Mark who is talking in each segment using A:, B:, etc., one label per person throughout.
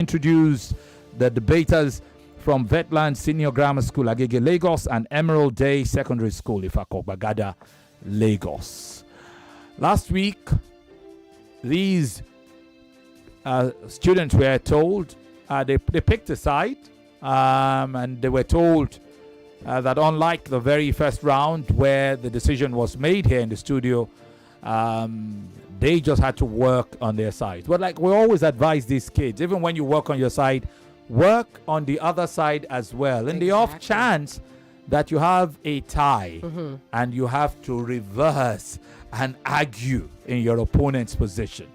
A: Introduce the debaters from Vetland Senior Grammar School, Agege, Lagos, and Emerald Day Secondary School, Ifako-Gbagada, Lagos. Last week, these students were told, they picked a side, and they were told that unlike the very first round where the decision was made here in the studio, they just had to work on their side. But like we always advise these kids, even when you work on your side, work on the other side as well. In the off chance that you have a tie and you have to reverse and argue in your opponent's position.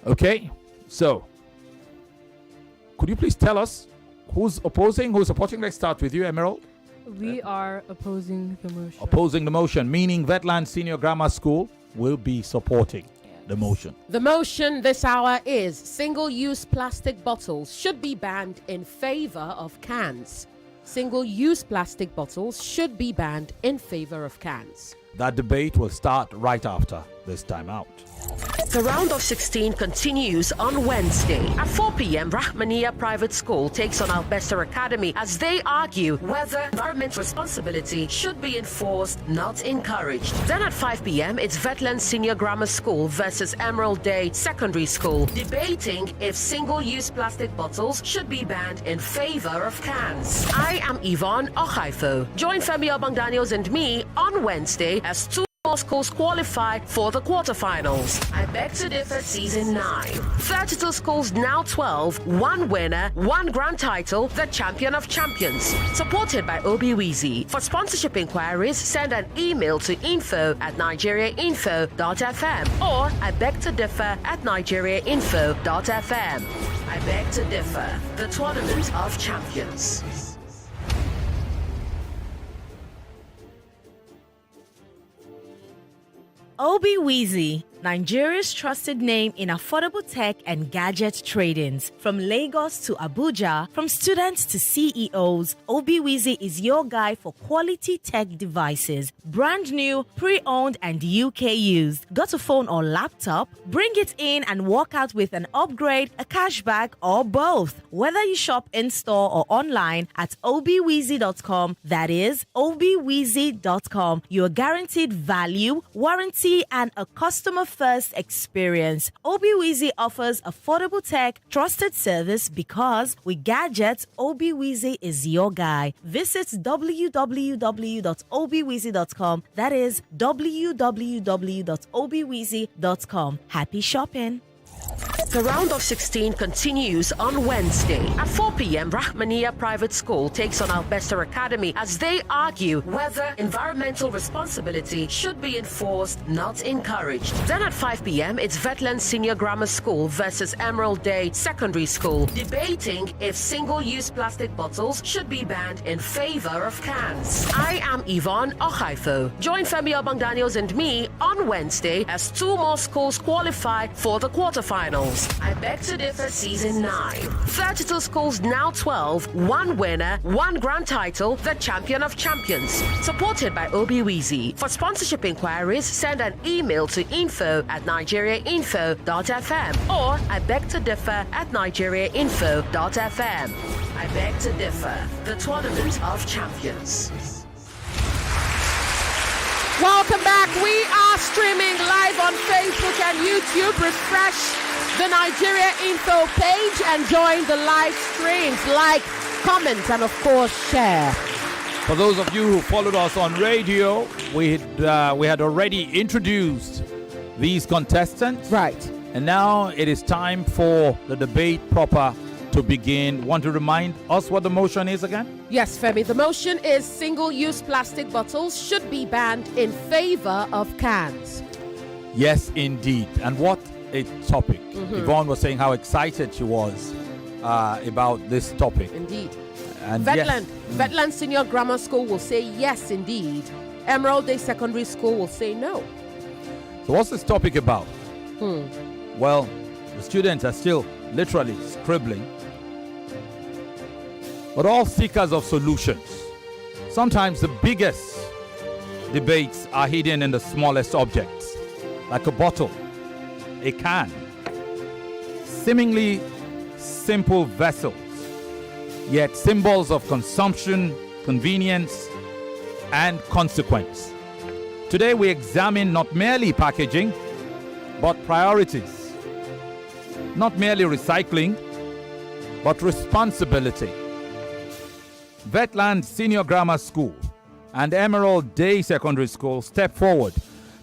A: Okay, so could you please tell us who's opposing, who's supporting? Let's start with you, Emerald.
B: We are opposing the motion.
A: Opposing the motion, meaning Vetland Senior Grammar School will be supporting the motion.
C: The motion this hour is single-use plastic bottles should be banned in favor of cans. Single-use plastic bottles should be banned in favor of cans.
A: That debate will start right after this time out.
C: The round of 16 continues on Wednesday. At 4 p.m., Rahmaniya Private School takes on Al-Besser Academy as they argue whether environmental responsibility should be enforced, not encouraged. Then at 5 p.m., it's Vetland Senior Grammar School versus Emerald Day Secondary School, debating if single-use plastic bottles should be banned in favor of cans. I am Yvonne, Okhaifo. Join Femi, Obong-Daniels and me on Wednesday as two more schools qualify for the quarterfinals. I Beg to Differ Season 9. 32 schools, now 12, one winner, one grand title, the champion of champions. Supported by Obi-Weezy. For sponsorship inquiries, send an email to info@nigeriainfo.fm or I Beg to Differ @nigeriainfo.fm. I Beg to Differ, the tournament of champions.
D: Obi-Weezy, Nigeria's trusted name in affordable tech and gadget tradings. From Lagos to Abuja, from students to CEOs, Obi-Weezy is your guy for quality tech devices. Brand new, pre-owned and UK used. Got a phone or laptop? Bring it in and walk out with an upgrade, a cashback or both. Whether you shop in-store or online at obiweezy.com, that is obiweezy.com, you're guaranteed value, warranty and a customer-first experience. Obi-Weezy offers affordable tech, trusted service because with gadgets, Obi-Weezy is your guy. Visit www.obiweezy.com. That is www.obiweezy.com. Happy shopping.
C: The round of 16 continues on Wednesday. At 4 p.m., Rahmaniya Private School takes on Al-Besser Academy as they argue whether environmental responsibility should be enforced, not encouraged. Then at 5 p.m., it's Vetland Senior Grammar School versus Emerald Day Secondary School, debating if single-use plastic bottles should be banned in favor of cans. I am Yvonne, Okhaifo. Join Femi, Obong-Daniels and me on Wednesday as two more schools qualify for the quarterfinals. I Beg to Differ Season 9. 32 schools, now 12, one winner, one grand title, the champion of champions. Supported by Obi-Weezy. For sponsorship inquiries, send an email to info@nigeriainfo.fm or I Beg to Differ @nigeriainfo.fm. I Beg to Differ, the tournament of champions. Welcome back. We are streaming live on Facebook and YouTube. Refresh the Nigeria Info page and join the live streams. Like, comment, and of course, share.
A: For those of you who followed us on radio, we had already introduced these contestants.
C: Right.
A: And now it is time for the debate proper to begin. Want to remind us what the motion is again?
C: Yes, Femi. The motion is single-use plastic bottles should be banned in favor of cans.
A: Yes, indeed. And what a topic. Yvonne was saying how excited she was about this topic.
C: Indeed.
A: And
C: Vetland Senior Grammar School will say yes, indeed. Emerald Day Secondary School will say no.
A: So what's this topic about? Well, the students are still literally scribbling, but all seekers of solutions. Sometimes the biggest debates are hidden in the smallest objects, like a bottle, a can, seemingly simple vessels, yet symbols of consumption, convenience, and consequence. Today we examine not merely packaging, but priorities. Not merely recycling, but responsibility. Vetland Senior Grammar School and Emerald Day Secondary School step forward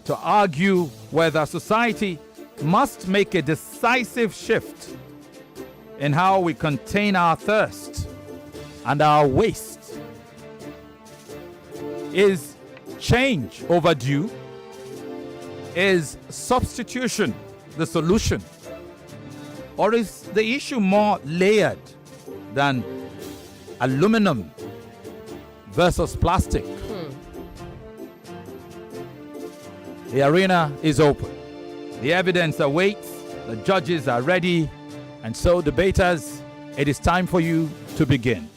A: to argue whether society must make a decisive shift in how we contain our thirst and our waste. Is change overdue? Is substitution the solution? Or is the issue more layered than aluminum versus plastic? The arena is open. The evidence awaits. The judges are ready. And so, debaters, it is time for you to begin.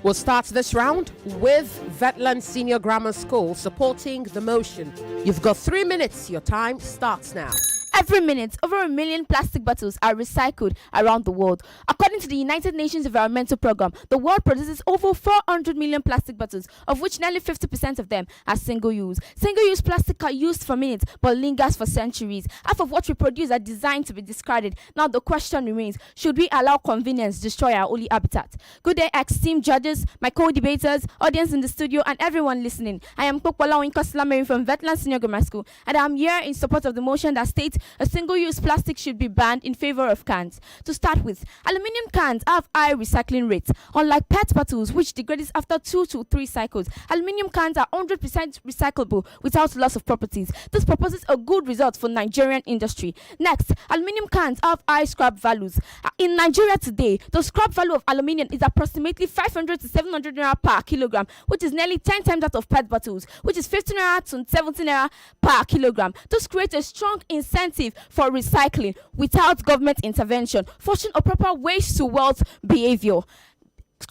E: We'll start this round with Vetland Senior Grammar School supporting the motion. You've got 3 minutes. Your time starts now.
F: Every minute, over 1 million plastic bottles are recycled around the world. According to the United Nations Environmental Programme, the world produces over 400 million plastic bottles, of which nearly 50% of them are single-use. Single-use plastic are used for minutes but lingers for centuries. Half of what we produce are designed to be discarded. Now the question remains, should we allow convenience destroy our only habitat? Good day, esteemed judges, my co-debaters, audience in the studio, and everyone listening. I am Kokpola Oinkoslamerin from Vetland Senior Grammar School, and I am here in support of the motion that states a single-use plastic should be banned in favor of cans. To start with, aluminium cans have high recycling rates. Unlike PET bottles, which degrades after 2 to 3 cycles, aluminium cans are 100% recyclable without loss of properties. This proposes a good result for Nigerian industry. Next, aluminium cans have high scrap values. In Nigeria today, the scrap value of aluminium is approximately 500 to 700 naira per kilogram, which is nearly 10 times that of PET bottles, which is 15 naira to 17 naira per kilogram. This creates a strong incentive for recycling without government intervention, forcing a proper waste to wealth behavior.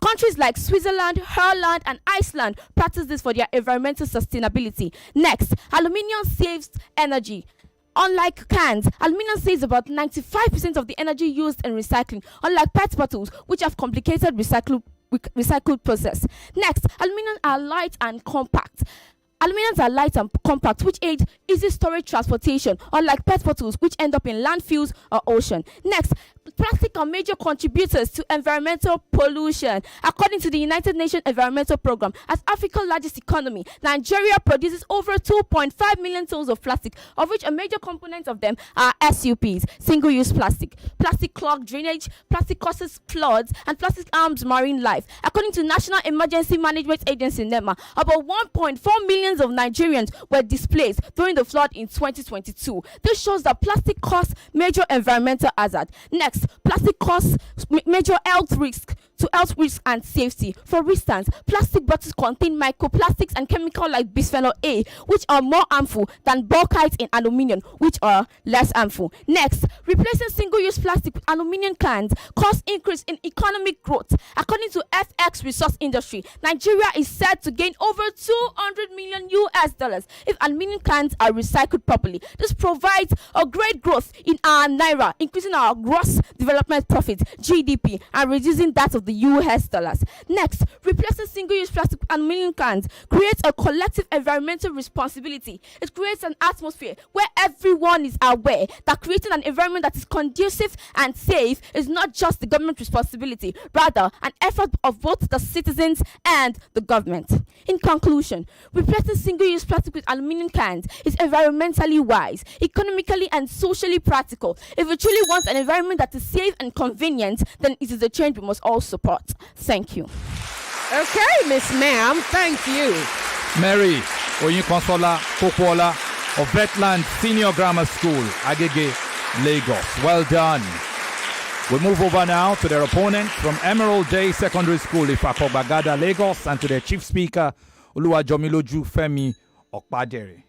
F: Countries like Switzerland, Ireland, and Iceland practice this for their environmental sustainability. Next, aluminium saves energy. Unlike cans, aluminium saves about 95% of the energy used in recycling, unlike PET bottles, which have complicated recycled process. Next, aluminium are light and compact. Aluminiums are light and compact, which aid easy storage transportation, unlike PET bottles, which end up in landfills or ocean. Next, plastic are major contributors to environmental pollution. According to the United Nations Environmental Programme, as Africa's largest economy, Nigeria produces over 2.5 million tons of plastic, of which a major component of them are SUPs, single-use plastic. Plastic clogs drainage, plastic causes floods, and plastic harms marine life. According to National Emergency Management Agency (NEMA), about 1.4 million of Nigerians were displaced during the flood in 2022. This shows that plastic causes major environmental hazard. Next, plastic causes major health risks and safety. For instance, plastic bottles contain microplastics and chemicals like bisphenol A, which are more harmful than bauxite in aluminium, which are less harmful. Next, replacing single-use plastic with aluminium cans cause increase in economic growth. According to FX Resource Industry, Nigeria is said to gain over $200 million if aluminium cans are recycled properly. This provides a great growth in our naira, increasing our gross development profit (GDP) and reducing that of the US dollars. Next, replacing single-use plastic with aluminium cans creates a collective environmental responsibility. It creates an atmosphere where everyone is aware that creating an environment that is conducive and safe is not just the government responsibility, rather an effort of both the citizens and the government. In conclusion, replacing single-use plastic with aluminium cans is environmentally wise, economically and socially practical. If we truly want an environment that is safe and convenient, then it is a change we must all support. Thank you.
E: Okay, Miss Ma'am, thank you.
A: Mary Oyinkansola Kokwola of Vetland Senior Grammar School, Agege, Lagos. Well done. We move over now to their opponent from Emerald Day Secondary School, Ifakobagada, Lagos, and to their chief speaker, Oluwajomiloju Femi Okpadere.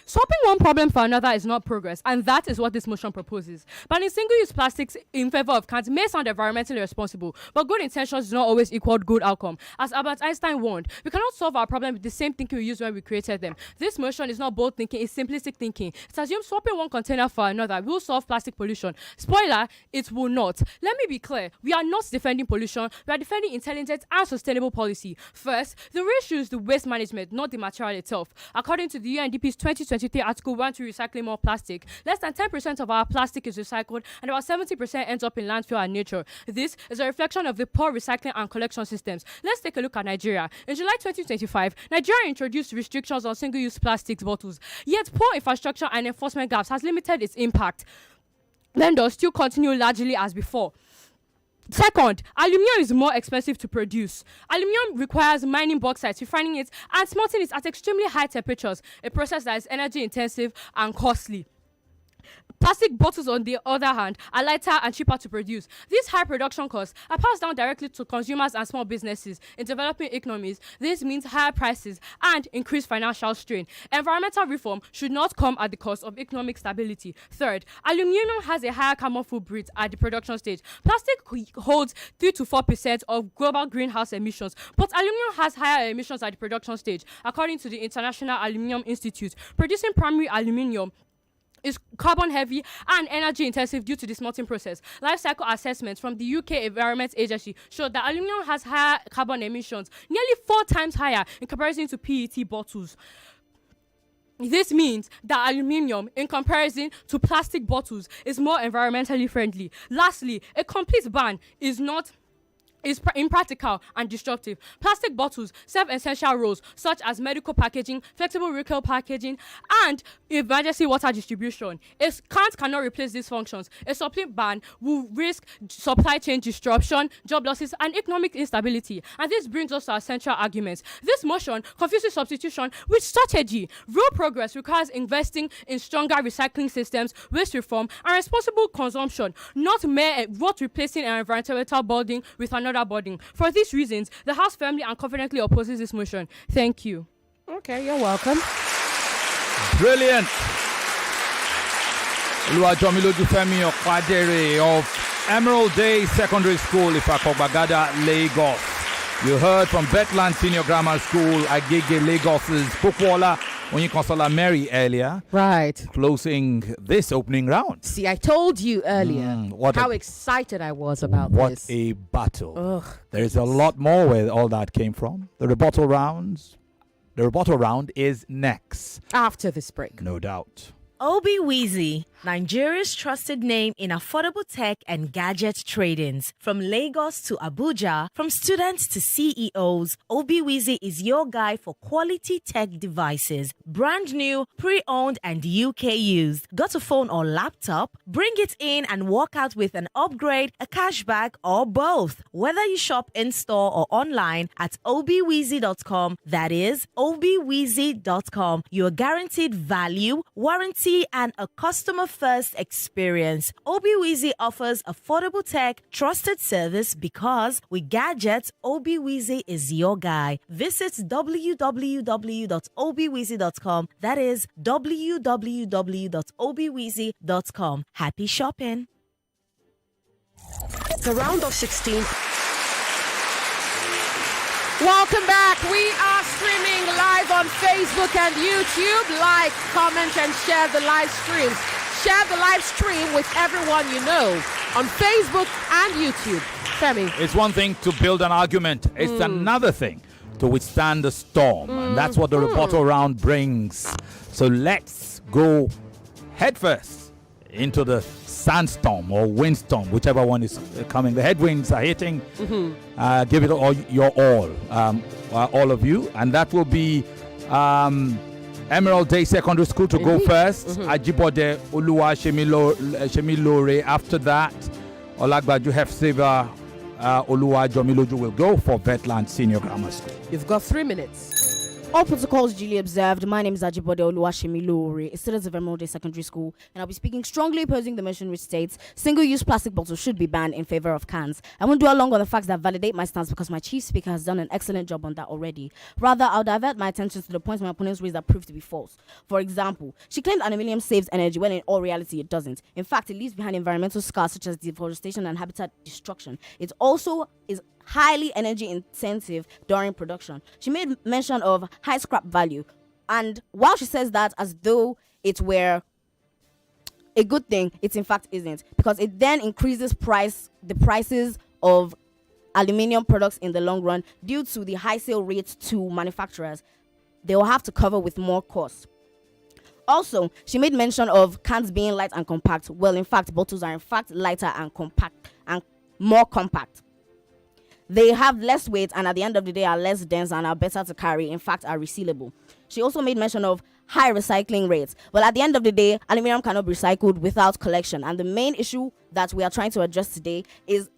B: Swapping one problem for another is not progress, and that is what this motion proposes. Banning single-use plastics in favor of cans may sound environmentally responsible, but good intentions do not always equal good outcome. As Albert Einstein warned, we cannot solve our problem with the same thinking we used when we created them. This motion is not bold thinking, it's simplistic thinking. It assumes swapping one container for another will solve plastic pollution. Spoiler, it will not. Let me be clear, we are not defending pollution, we are defending intelligent and sustainable policy. First, the real issue is the waste management, not the material itself. According to the UNDP's 2023 Article 1 to recycling more plastic, less than 10% of our plastic is recycled and about 70% ends up in landfill and nature. This is a reflection of the poor recycling and collection systems. Let's take a look at Nigeria. In July 2025, Nigeria introduced restrictions on single-use plastics bottles, yet poor infrastructure and enforcement gaps has limited its impact. Vendors still continue largely as before. Second, aluminium is more expensive to produce. Aluminium requires mining bauxite, refining it, and smelting it at extremely high temperatures, a process that is energy intensive and costly. Plastic bottles, on the other hand, are lighter and cheaper to produce. These high production costs are passed down directly to consumers and small businesses. In developing economies, this means higher prices and increased financial strain. Environmental reform should not come at the cost of economic stability. Third, aluminum has a higher carbon footprint at the production stage. Plastic holds 3 to 4% of global greenhouse emissions, but aluminum has higher emissions at the production stage. According to the International Aluminium Institute, producing primary aluminum is carbon heavy and energy intensive due to the smelting process. Life cycle assessments from the UK Environment Agency showed that aluminium has higher carbon emissions, nearly 4 times higher in comparison to PET bottles. This means that aluminium, in comparison to plastic bottles, is more environmentally friendly. Lastly, a complete ban is impractical and disruptive. Plastic bottles serve essential roles such as medical packaging, flexible retail packaging, and emergency water distribution. A can cannot replace these functions. A complete ban will risk supply chain disruption, job losses, and economic instability. And this brings us to our central arguments. This motion confuses substitution with strategy. Real progress requires investing in stronger recycling systems, waste reform, and responsible consumption, not replacing an environmental burden with another burden. For these reasons, the House firmly and confidently opposes this motion. Thank you.
E: Okay, you're welcome.
A: Brilliant. Oluwajomiloju Femi Okwadere of Emerald Day Secondary School, Ifakobagada, Lagos. You heard from Vetland Senior Grammar School, Agege, Lagos's Pokwala Onyikonsola Mary earlier.
E: Right.
A: Closing this opening round.
E: See, I told you earlier how excited I was about this.
A: What a battle.
E: Ugh.
A: There's a lot more where all that came from. The rebuttal round is next.
E: After this break.
A: No doubt.
D: Obi-Weezy, Nigeria's trusted name in affordable tech and gadget trade-ins. From Lagos to Abuja, from students to CEOs, Obi-Weezy is your guy for quality tech devices. Brand new, pre-owned, and UK used. Got a phone or laptop? Bring it in and walk out with an upgrade, a cashback, or both. Whether you shop in-store or online at obiweezy.com, that is obiweezy.com, you're guaranteed value, warranty, and a customer-first experience. Obi-Weezy offers affordable tech, trusted service because with gadgets, Obi-Weezy is your guy. Visit www.obiweezy.com. That is www.obiweezy.com. Happy shopping.
C: The round of 16.
E: Welcome back. We are streaming live on Facebook and YouTube. Like, comment, and share the live streams. Share the live stream with everyone you know on Facebook and YouTube. Femi.
A: It's one thing to build an argument. It's another thing to withstand the storm. And that's what the rebuttal round brings. So let's go headfirst into the sandstorm or windstorm, whichever one is coming. The headwinds are hitting. Give it all your all of you, and that will be Emerald Day Secondary School to go first. Ajibode Oluwa Shemilore. After that, Olagbaju Hefseva Oluwa Jomiloju will go for Vetland Senior Grammar School.
E: You've got 3 minutes.
G: All protocols duly observed. My name is Ajibode Oluwashemilore, a student of Emerald Day Secondary School, and I'll be speaking strongly opposing the motion which states single-use plastic bottles should be banned in favor of cans. I won't dwell long on the facts that validate my stance because my chief speaker has done an excellent job on that already. Rather, I'll divert my attention to the points my opponents raised that proved to be false. For example, she claimed aluminium saves energy when in all reality it doesn't. In fact, it leaves behind environmental scars such as deforestation and habitat destruction. It also is highly energy intensive during production. She made mention of high scrap value, and while she says that as though it were a good thing, it in fact isn't, because it then increases the prices of aluminium products in the long run due to the high sale rates to manufacturers. They will have to cover with more costs. Also, she made mention of cans being light and compact. Well, in fact, bottles are in fact lighter and compact and more compact. They have less weight and at the end of the day are less dense and are better to carry, in fact are resealable. She also made mention of high recycling rates. Well, at the end of the day, aluminium cannot be recycled without collection, and the main issue that we are trying to address today is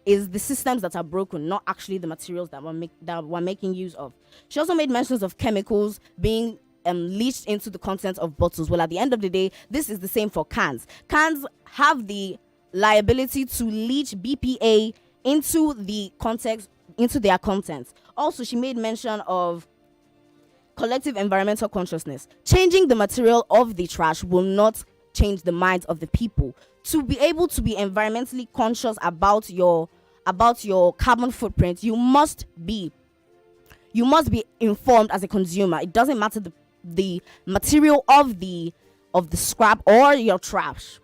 G: the systems that are broken, not actually the materials that we're making use of. She also made mentions of chemicals being leached into the contents of bottles. Well, at the end of the day, this is the same for cans. Cans have the liability to leach BPA into their contents. Also, she made mention of collective environmental consciousness. Changing the material of the trash will not change the minds of the people. To be able to be environmentally conscious about your carbon footprint, you must be informed as a consumer. It doesn't matter the material of the scrap or your trash.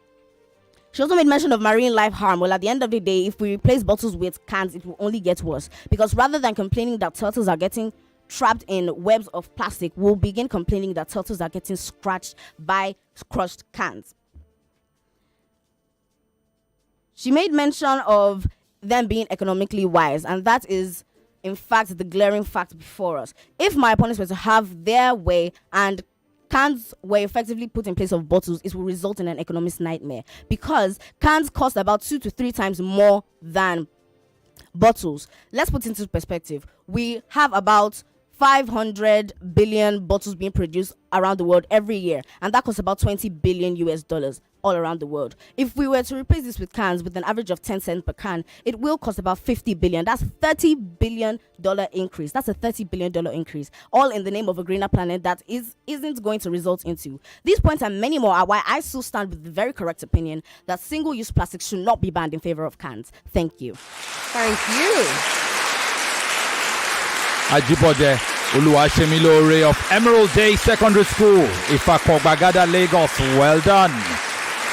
G: She also made mention of marine life harm. Well, at the end of the day, if we replace bottles with cans, it will only get worse. Because rather than complaining that turtles are getting trapped in webs of plastic, we'll begin complaining that turtles are getting scratched by crushed cans. She made mention of them being economically wise, and that is, in fact, the glaring fact before us. If my opponents were to have their way and cans were effectively put in place of bottles, it will result in an economist nightmare, because cans cost about 2 to 3 times more than bottles. Let's put into perspective. We have about 500 billion bottles being produced around the world every year, and that costs about $20 billion all around the world. If we were to replace this with cans with an average of 10 cents per can, it will cost about 50 billion. That's $30 billion increase. That's a $30 billion increase, all in the name of a greener planet that isn't going to result into. These points and many more are why I still stand with the very correct opinion that single-use plastics should not be banned in favor of cans. Thank you.
E: Thank you.
A: Ajibode Oluwashemilore of Emerald Day Secondary School, Ifakobagada, Lagos. Well done.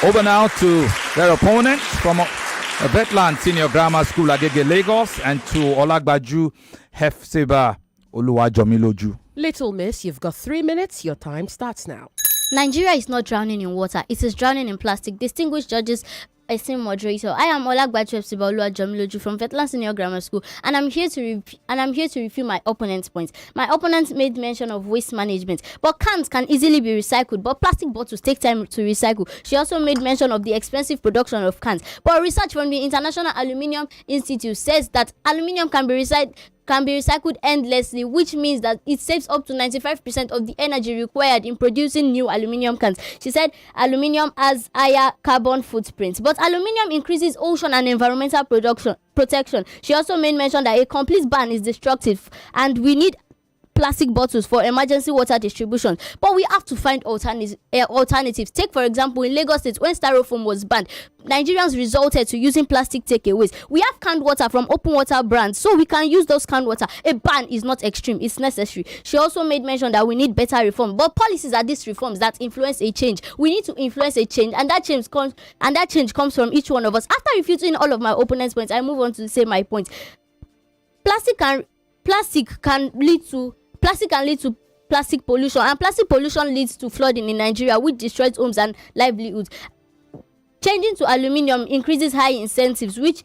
A: Over now to their opponents from Vetland Senior Grammar School, Agege, Lagos, and to Olagbaju Hefseba Oluwajomiloju.
E: Little Miss, you've got 3 minutes. Your time starts now.
H: Nigeria is not drowning in water. It is drowning in plastic. Distinguished judges, esteemed moderator, I am Olagbaju Hefseba Oluwajomiloju from Vetland Senior Grammar School, and I'm here to refute my opponent's points. My opponent made mention of waste management, but cans can easily be recycled, but plastic bottles take time to recycle. She also made mention of the expensive production of cans, but research from the International Aluminium Institute says that aluminium can be recycled endlessly, which means that it saves up to 95% of the energy required in producing new aluminium cans. She said aluminium has higher carbon footprint, but aluminium increases ocean and environmental protection. She also made mention that a complete ban is destructive and we need plastic bottles for emergency water distribution, but we have to find alternatives. Take for example, in Lagos State, when styrofoam was banned, Nigerians resorted to using plastic takeaways. We have canned water from open water brands, so we can use those canned water. A ban is not extreme, it's necessary. She also made mention that we need better reform, but policies are these reforms that influence a change. We need to influence a change, and that change comes from each one of us. After refuting all of my opponent's points, I move on to say my point. Plastic can lead to plastic pollution, and plastic pollution leads to flooding in Nigeria, which destroys homes and livelihoods. Changing to aluminium increases high incentives, which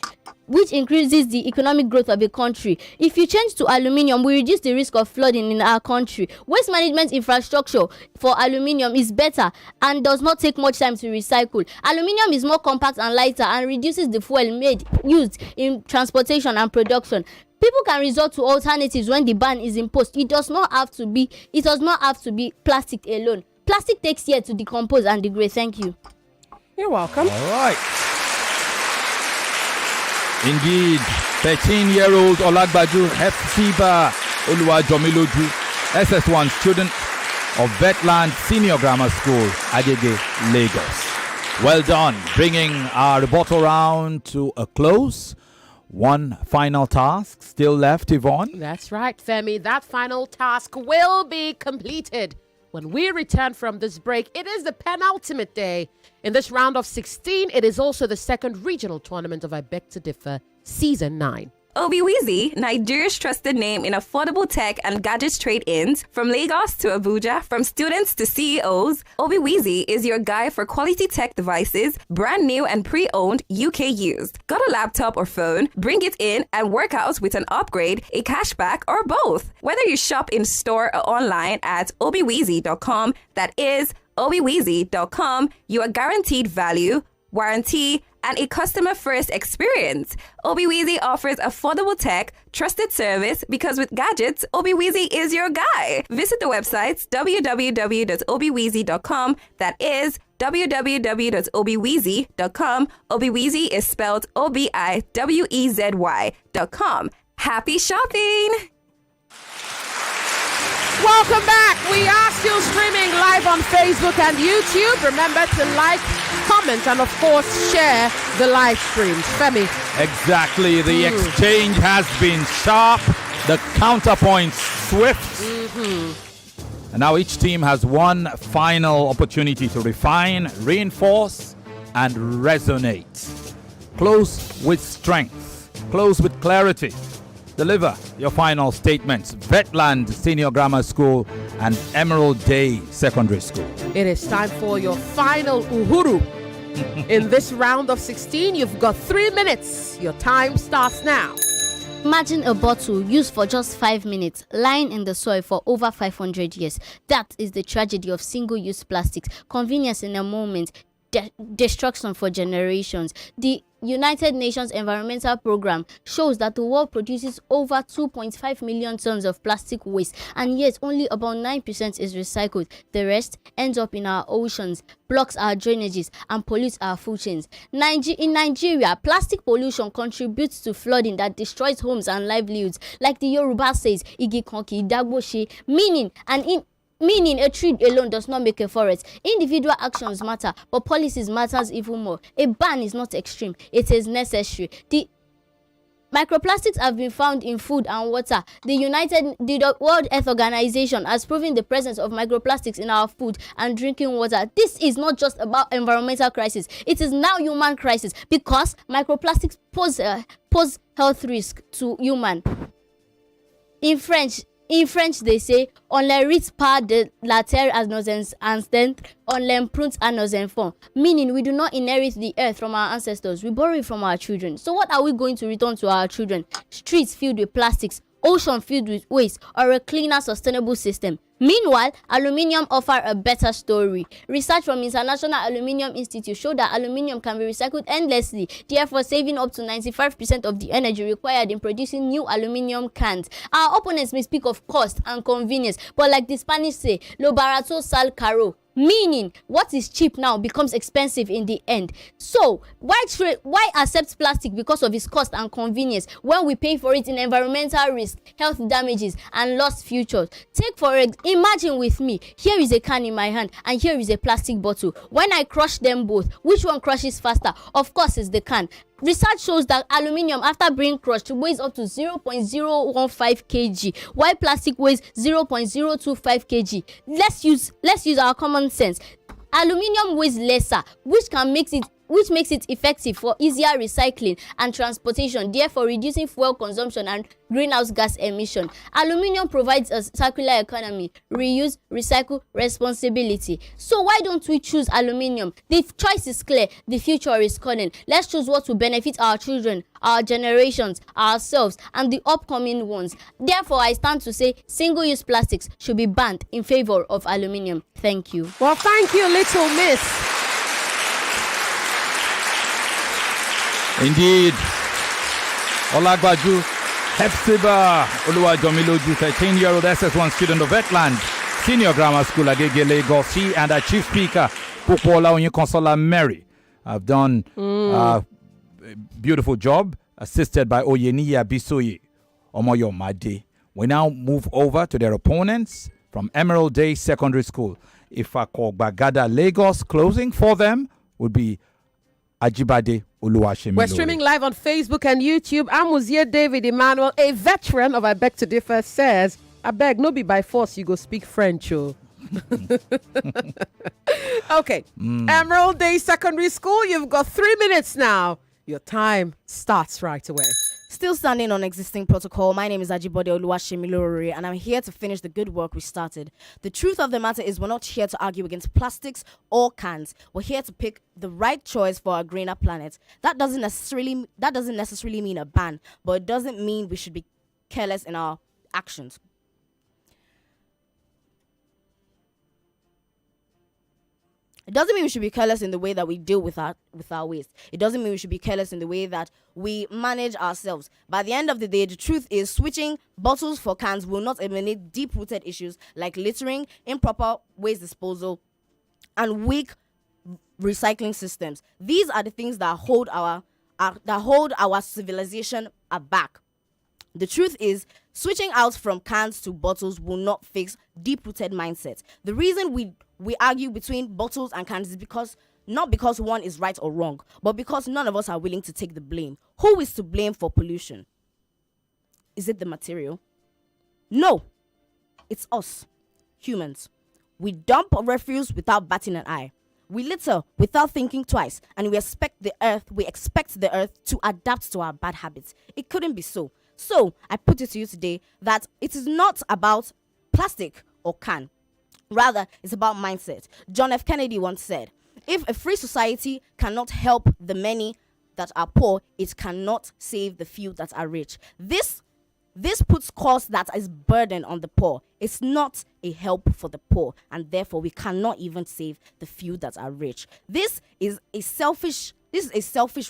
H: increases the economic growth of a country. If you change to aluminium, we reduce the risk of flooding in our country. Waste management infrastructure for aluminium is better and does not take much time to recycle. Aluminium is more compact and lighter and reduces the fuel used in transportation and production. People can resort to alternatives when the ban is imposed. It does not have to be plastic alone. Plastic takes years to decompose and degrade. Thank you.
E: You're welcome.
A: All right. Indeed, 13-year-old Olagbaju Hefsiba Oluwajomiloju, SS1 student of Vetland Senior Grammar School, Agege, Lagos. Well done, bringing our rebuttal round to a close. One final task still left, Yvonne.
E: That's right, Femi. That final task will be completed when we return from this break. It is the penultimate day in this round of 16. It is also the second regional tournament of I Beg to Differ Season 9.
I: Obiwizi, Nigeria's trusted name in affordable tech and gadgets trade-ins. From Lagos to Abuja, from students to CEOs, Obiwizi is your guy for quality tech devices, brand new and pre-owned, UK used. Got a laptop or phone? Bring it in and work out with an upgrade, a cashback, or both. Whether you shop in store or online at obiwizi.com, that is obiwizi.com, you are guaranteed value, warranty, and a customer-first experience. Obiwizi offers affordable tech, trusted service, because with gadgets, Obiwizi is your guy. Visit the websites www.obiwizi.com, that is www.obiwizi.com. Obiwizi is spelled OBIWEZY.com. Happy shopping!
E: Welcome back. We are still streaming live on Facebook and YouTube. Remember to like, comment, and of course share the live streams. Femi.
A: Exactly. The exchange has been sharp. The counterpoint swift. And now each team has one final opportunity to refine, reinforce, and resonate. Close with strength. Close with clarity. Deliver your final statements. Vetland Senior Grammar School and Emerald Day Secondary School.
E: It is time for your final uhuru. In this round of 16, you've got 3 minutes. Your time starts now.
H: Imagine a bottle used for just 5 minutes, lying in the soil for over 500 years. That is the tragedy of single-use plastics. Convenience in a moment, destruction for generations. The United Nations Environmental Program shows that the world produces over 2.5 million tons of plastic waste, and yet only about 9% is recycled. The rest ends up in our oceans, blocks our drainages, and pollutes our food chains. In Nigeria, plastic pollution contributes to flooding that destroys homes and livelihoods. Like the Yoruba says, Igi konki dagboshi, meaning a tree alone does not make a forest. Individual actions matter, but policies matters even more. A ban is not extreme, it is necessary. The microplastics have been found in food and water. The World Health Organization has proven the presence of microplastics in our food and drinking water. This is not just about environmental crisis. It is now human crisis because microplastics pose health risk to human. In French, they say, on les rites pas de la terre à nos ancêtres, on l'emprunte à nos enfants. Meaning, we do not inherit the earth from our ancestors, we borrow it from our children. So what are we going to return to our children? Streets filled with plastics, ocean filled with waste, or a cleaner, sustainable system? Meanwhile, aluminium offers a better story. Research from International Aluminium Institute showed that aluminium can be recycled endlessly, therefore saving up to 95% of the energy required in producing new aluminium cans. Our opponents may speak of cost and convenience, but like the Spanish say, lo barato sal caro. Meaning, what is cheap now becomes expensive in the end. So, why accept plastic because of its cost and convenience when we pay for it in environmental risk, health damages, and lost futures? Imagine with me, here is a can in my hand and here is a plastic bottle. When I crush them both, which one crushes faster? Of course, it's the can. Research shows that aluminium, after being crushed, weighs up to 0.015 kg, while plastic weighs 0.025 kg. Let's use our common sense. Aluminium weighs lesser, which makes it effective for easier recycling and transportation, therefore reducing fuel consumption and greenhouse gas emission. Aluminium provides a circular economy, reuse, recycle, responsibility. So why don't we choose aluminium? The choice is clear, the future is calling. Let's choose what will benefit our children, our generations, ourselves, and the upcoming ones. Therefore, I stand to say single-use plastics should be banned in favor of aluminium. Thank you.
E: Well, thank you, little miss.
A: Indeed, Olagbaju Hepzibah Oluwajomiloju, 13-year-old SS1 student of Vetland Senior Grammar School, Agege, Lagos. She and our Chief Speaker, Popola Onyekonsola Mary, have done a beautiful job, assisted by Oyeniyi Abisoye Omoyomade. We now move over to their opponents from Emerald Day Secondary School. Ifako-Gbagada, Lagos. Closing for them would be Ajibade Oluwashemilore.
E: We're streaming live on Facebook and YouTube. Amuzie David Emmanuel, a veteran of I Beg to Differ, says, I beg, no be by force you go speak French, oh. Okay. Emerald Day Secondary School, you've got 3 minutes now. Your time starts right away.
G: Still standing on existing protocol, my name is Ajibode Oluwashemilore, and I'm here to finish the good work we started. The truth of the matter is we're not here to argue against plastics or cans. We're here to pick the right choice for our greener planet. That doesn't necessarily mean a ban, but it doesn't mean we should be careless in our actions. It doesn't mean we should be careless in the way that we deal with our waste. It doesn't mean we should be careless in the way that we manage ourselves. By the end of the day, the truth is switching bottles for cans will not eliminate deep-rooted issues like littering, improper waste disposal, and weak recycling systems. These are the things that hold our civilization back. The truth is, switching out from cans to bottles will not fix deep-rooted mindsets. The reason we argue between bottles and cans is not because one is right or wrong, but because none of us are willing to take the blame. Who is to blame for pollution? Is it the material? No, it's us, humans. We dump refuse without batting an eye. We litter without thinking twice, and we expect the earth to adapt to our bad habits. It couldn't be so. So, I put it to you today that it is not about plastic or can. Rather, it's about mindset. John F. Kennedy once said, if a free society cannot help the many that are poor, it cannot save the few that are rich. This puts cost that is burden on the poor. It's not a help for the poor, and therefore we cannot even save the few that are rich. This is a selfish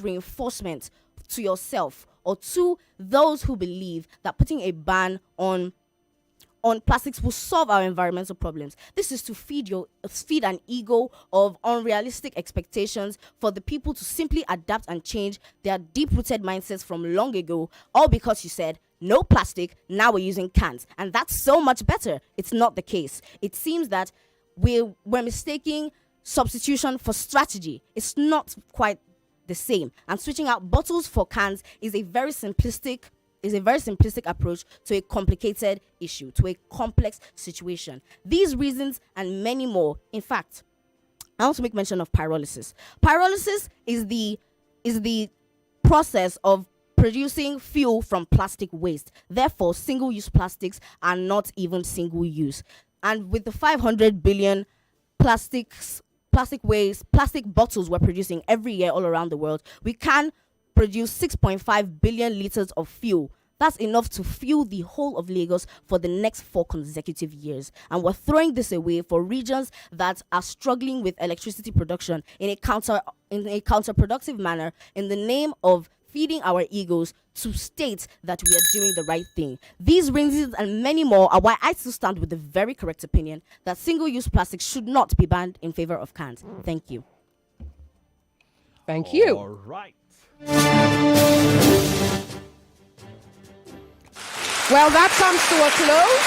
G: reinforcement to yourself or to those who believe that putting a ban on plastics will solve our environmental problems. This is to feed an ego of unrealistic expectations for the people to simply adapt and change their deep-rooted mindsets from long ago, all because you said, no plastic, now we're using cans. And that's so much better. It's not the case. It seems that we're mistaking substitution for strategy. It's not quite the same. And switching out bottles for cans is a very simplistic approach to a complicated issue, to a complex situation. These reasons and many more. In fact, I want to make mention of pyrolysis. Pyrolysis is the process of producing fuel from plastic waste. Therefore, single-use plastics are not even single-use. And with the 500 billion plastic bottles we're producing every year all around the world, we can produce 6.5 billion liters of fuel. That's enough to fuel the whole of Lagos for the next 4 consecutive years. And we're throwing this away for regions that are struggling with electricity production in a counterproductive manner in the name of feeding our egos to state that we are doing the right thing. These reasons and many more are why I still stand with the very correct opinion that single-use plastic should not be banned in favor of cans. Thank you.
E: Thank you.
A: All right.
E: Well, that comes to a close.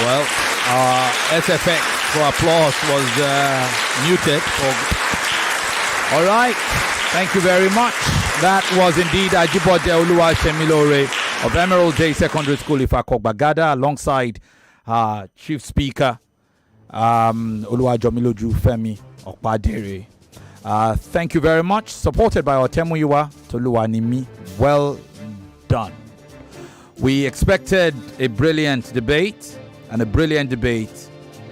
A: Well, our SFX for applause was muted. All right. Thank you very much. That was indeed Ajibode Oluwashemilore of Emerald Day Secondary School, Ifako-Gbagada, alongside Chief Speaker Oluwajomiloju Femi Okpadere. Thank you very much. Supported by Otemuyiwa Toluwanimi. Well done. We expected a brilliant debate, and a brilliant debate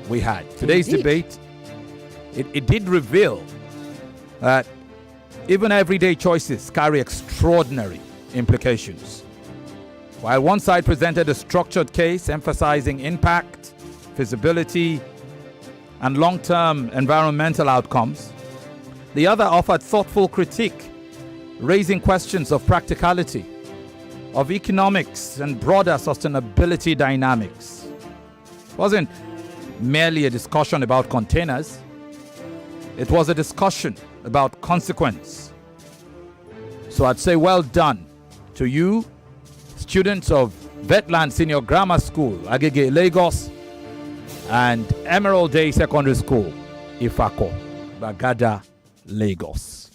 A: we had. Today's debate, it did reveal that even everyday choices carry extraordinary implications. While one side presented a structured case emphasizing impact, feasibility, and long-term environmental outcomes, the other offered thoughtful critique, raising questions of practicality of economics and broader sustainability dynamics. It wasn't merely a discussion about containers. It was a discussion about consequence. So I'd say well done to you, students of Vetland Senior Grammar School, Agege, Lagos, and Emerald Day Secondary School, Ifako, Bagada, Lagos.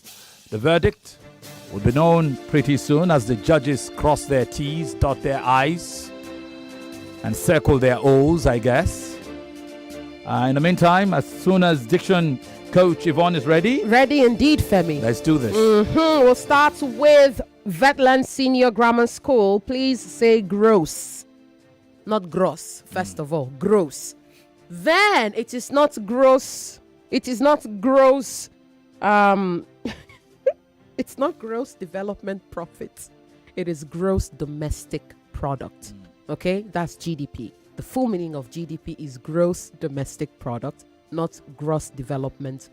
A: The verdict will be known pretty soon as the judges cross their T's, dot their I's, and circle their O's, I guess. In the meantime, as soon as Diction Coach Yvonne is ready.
E: Ready indeed, Femi.
A: Let's do this.
E: We'll start with Vetland Senior Grammar School. Please say gross. Not gross, first of all. Gross. Then it is not gross. It is not gross. It's not gross development profit. It is gross domestic product. Okay? That's GDP. The full meaning of GDP is gross domestic product, not gross development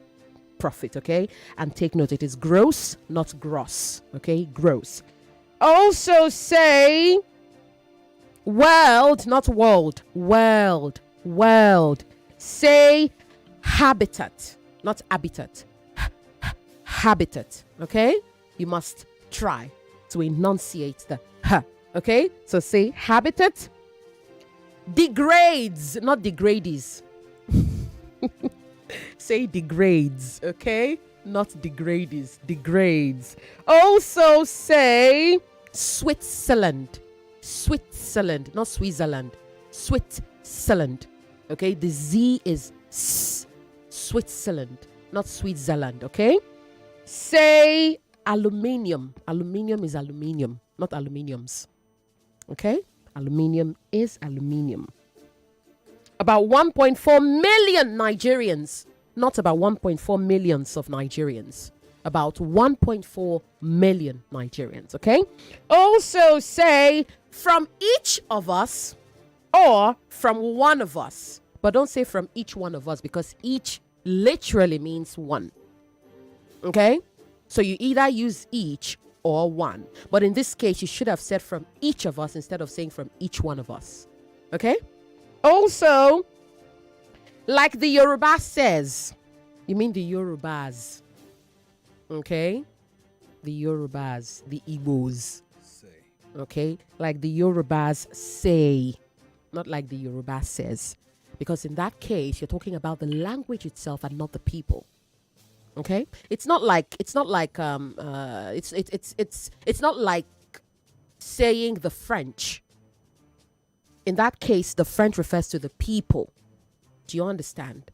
E: profit, okay? And take note, it is gross, not gross, okay? Gross. Also say world, not world. World. World. Say habitat, not habitat. Habitat, okay? You must try to enunciate the ha, okay? So say habitat. Degrades, not degrades. Say degrades, okay? Not degrades, degrades. Also say Switzerland. Switzerland, not Switzerland. Switzerland, okay? The Z is S. Switzerland, not Switzerland, okay? Say aluminium. Aluminium is aluminium, not aluminiums, okay? Aluminium is aluminium. About 1.4 million Nigerians, not about 1.4 millions of Nigerians, about 1.4 million Nigerians, okay? Also say from each of us or from one of us, but don't say from each one of us because each literally means one, okay? So you either use each or one. But in this case, you should have said from each of us instead of saying from each one of us. Okay? Also, like the Yoruba says, you mean the Yorubas. Okay? The Yorubas, the Igbos. Okay? Like the Yorubas say, not like the Yoruba says. Because in that case, you're talking about the language itself and not the people. Okay, it's not like it's not like saying the French. In that case, the French refers to the people. Do you understand?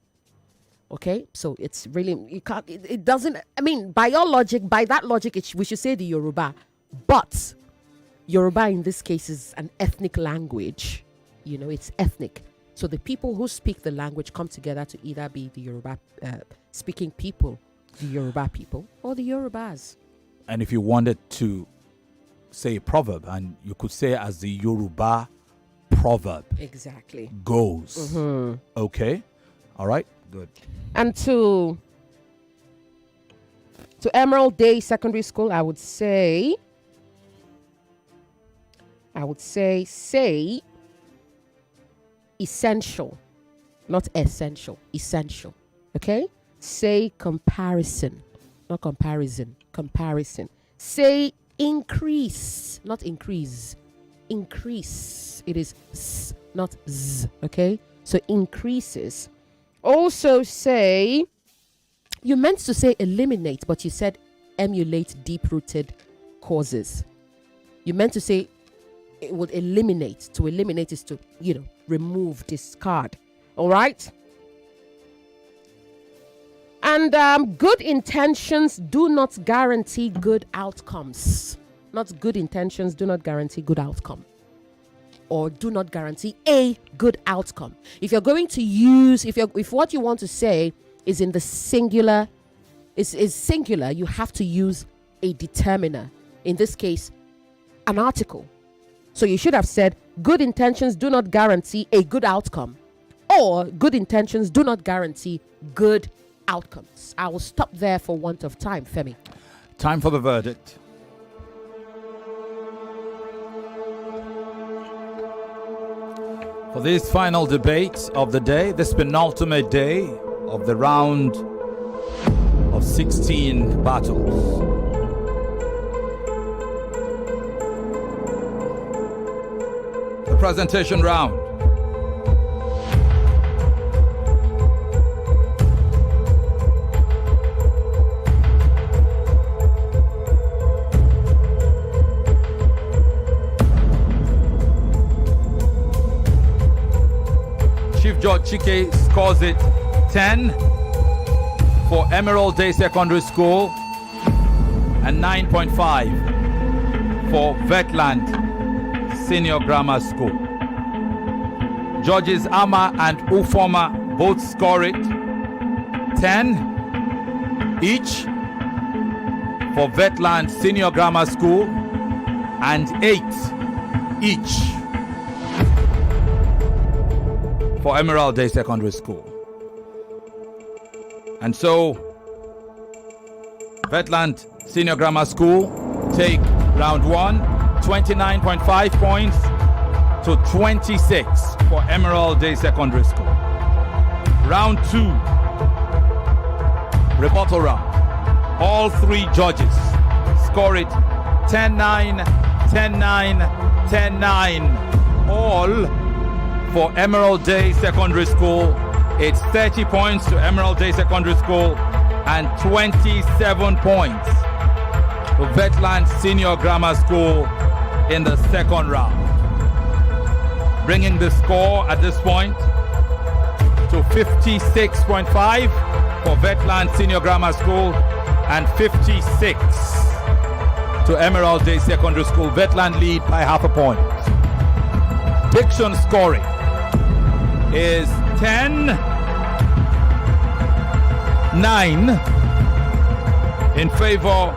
E: Okay, so it's really you can't. It doesn't. I mean, by that logic, we should say the Yoruba, but Yoruba in this case is an ethnic language. You know, it's ethnic. So the people who speak the language come together to either be the Yoruba speaking people, the Yoruba people, or the Yorubas.
A: And if you wanted to say a proverb, and you could say as the Yoruba proverb
E: exactly
A: goes. Okay, all right, good.
E: And to Emerald Day Secondary School, I would say essential, not essential, essential. Okay? Say comparison, not comparison, comparison. Say increase, not increase. Increase. It is s, not z. Okay? So increases. Also say, you meant to say eliminate, but you said emulate deep-rooted causes. You meant to say it would eliminate. To eliminate is to, remove, discard. All right? And good intentions do not guarantee good outcomes. Not good intentions do not guarantee good outcome. Or do not guarantee a good outcome. If you're going to use, if what you want to say is in the singular, is singular, you have to use a determiner. In this case, an article. So you should have said, good intentions do not guarantee a good outcome. Or good intentions do not guarantee good outcomes. I will stop there for want of time, Femi.
A: Time for the verdict. For this final debate of the day, this penultimate day of the round of 16 battles. The presentation round. Chief Judge Chike scores it 10 for Emerald Day Secondary School and 9.5 for Vetland Senior Grammar School. Judges Ama and Ufoma both score it 10 each for Vetland Senior Grammar School and 8 each for Emerald Day Secondary School. And so, Vetland Senior Grammar School take round 1, 29.5 points to 26 for Emerald Day Secondary School. Round 2, rebuttal round. All 3 judges score it 10-9, 10-9, 10-9. All for Emerald Day Secondary School. It's 30 points to Emerald Day Secondary School and 27 points to Vetland Senior Grammar School in the second round. Bringing the score at this point to 56.5 for Vetland Senior Grammar School and 56 to Emerald Day Secondary School. Vetland lead by half a point. Diction scoring is 10-9 in favor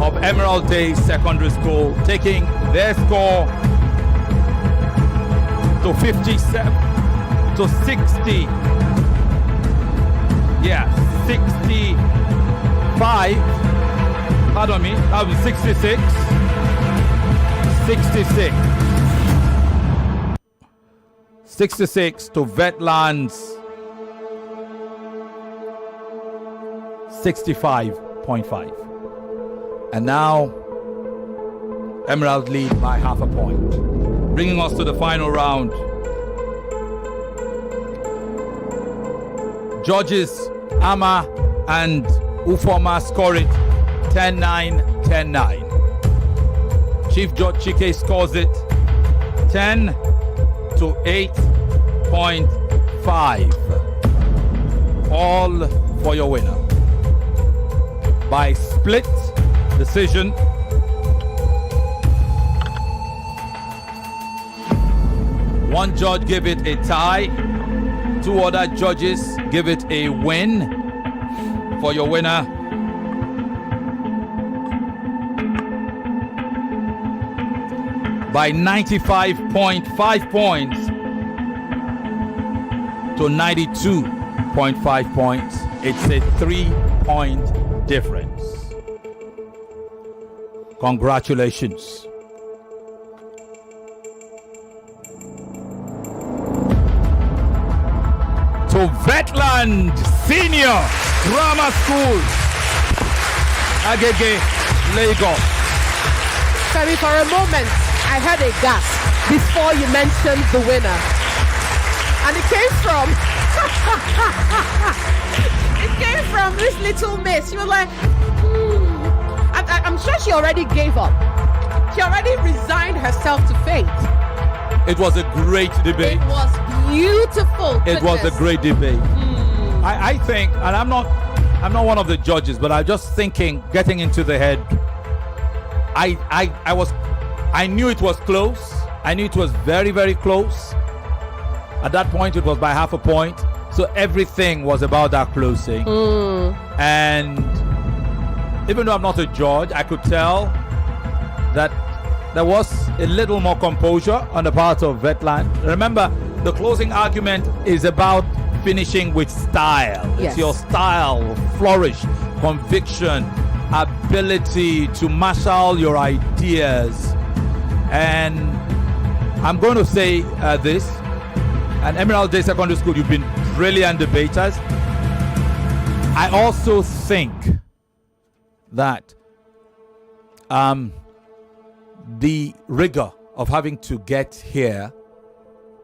A: of Emerald Day Secondary School, taking their score to 57 to 60. Yeah, 65. Pardon me, that would be 66. 66 to Vetland's 65.5. And now Emerald lead by half a point. Bringing us to the final round. Judges Ama and Ufoma score it 10-9, 10-9. Chief Judge Chike scores it 10 to 8.5. All for your winner. By split decision. One judge give it a tie. 2 other judges give it a win for your winner. By 95.5 points to 92.5 points. It's a 3-point difference. Congratulations. To Vetland Senior Grammar School, Agege, Lagos.
E: Femi, for a moment, I heard a gasp before you mentioned the winner. And it came from this little miss. You were like, I'm sure she already gave up. She already resigned herself to fate.
A: It was a great debate.
E: It was beautiful.
A: It was a great debate. I think, and I'm not one of the judges, but I'm just thinking, getting into the head. I knew it was close. I knew it was very, very close. At that point, it was by half a point. So everything was about that closing. And even though I'm not a judge, I could tell that there was a little more composure on the part of Vetland. Remember, the closing argument is about finishing with style.
E: Yes.
A: It's your style, flourish, conviction, ability to marshal your ideas. And I'm going to say this. At Emerald Day Secondary School, you've been brilliant debaters. I also think that the rigor of having to get here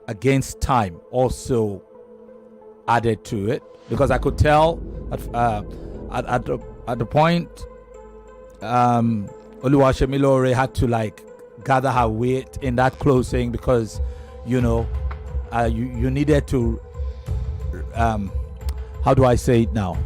A: against time also added to it, because I could tell at the point Oluwasemilore had to like gather her weight in that closing, because you needed to how do I say it now,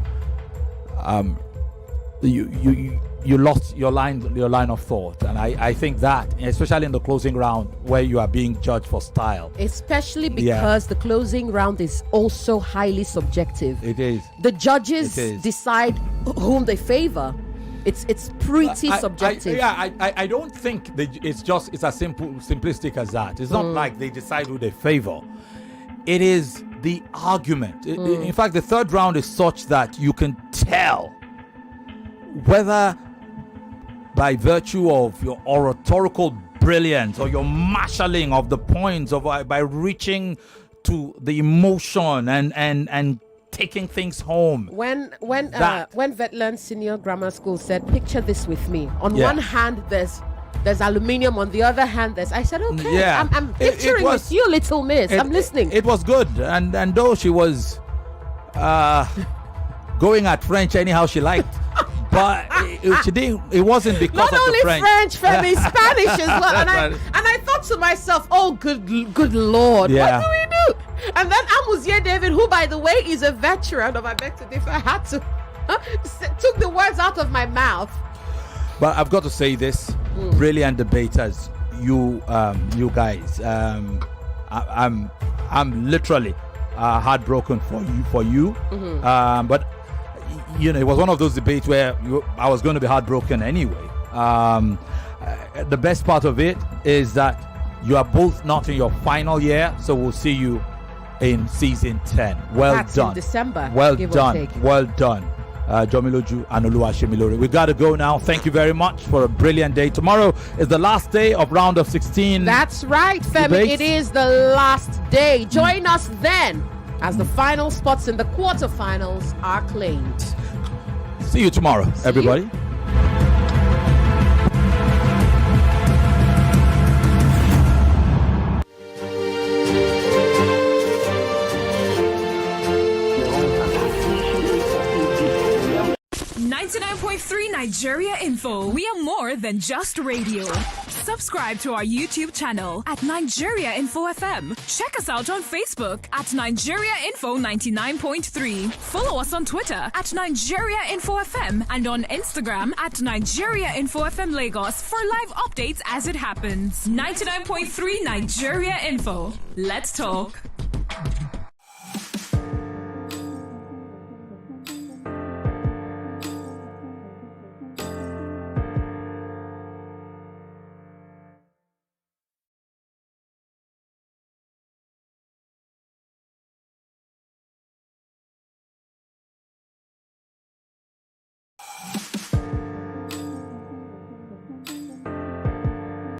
A: you lost your line of thought, and I think that, especially in the closing round where you are being judged for style,
E: especially because the closing round is also highly subjective.
A: It is.
E: The judges decide whom they favor. It's pretty subjective.
A: I don't think it's as simplistic as that. It's not like they decide who they favor. It is the argument. In fact, the third round is such that you can tell whether by virtue of your oratorical brilliance or your marshalling of the points, by reaching to the emotion and taking things home.
E: When Vetland Senior Grammar School said, "Picture this with me." On one hand, there's aluminium. On the other hand, I said, "Okay,
A: yeah.
E: I'm picturing with you, little miss. I'm listening."
A: It was good, and though she was going at French anyhow she liked. But she didn't. It wasn't because
E: not
A: of
E: only
A: the French,
E: Femi, Spanish as well. And I thought to myself, "Oh, good Lord, what do we do?" And then Amuzie David, who by the way is a veteran of I Beg to Differ, had to took the words out of my mouth.
A: But I've got to say this: brilliant debaters, you guys. I'm literally heartbroken for you. But. It was one of those debates where I was going to be heartbroken anyway. The best part of it is that you are both not in your final year, so we'll see you in season 10.
E: That's
A: done.
E: In December.
A: Well done. Well done. Jomiloju and Oluwasemilore. We got to go now. Thank you very much for a brilliant day. Tomorrow is the last day of round of 16.
E: That's right, Femi.
A: Debates.
E: It is the last day. Join us then as the final spots in the quarterfinals are claimed.
A: See you tomorrow, everybody.
J: 99.3 Nigeria Info. We are more than just radio. Subscribe to our YouTube channel at Nigeria Info FM. Check us out on Facebook at Nigeria Info 99.3. Follow us on Twitter at Nigeria Info FM and on Instagram at Nigeria Info FM Lagos for live updates as it happens. 99.3 Nigeria Info. Let's talk.